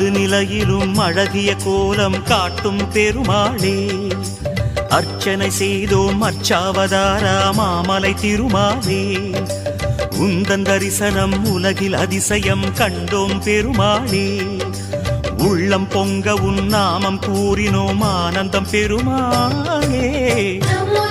நடுநிலையிலும் அழகிய கோலம் காட்டும் பெருமாளே, அர்ச்சனை செய்தோம் அர்ச்சாவதாரா மாமலை திருமாலே, உந்தன் தரிசனம் உலகில் அதிசயம் கண்டோம் பெருமாளே, உள்ளம் பொங்க உன் நாமம் கூறினோம் ஆனந்தம் பெருமாளே. நமோ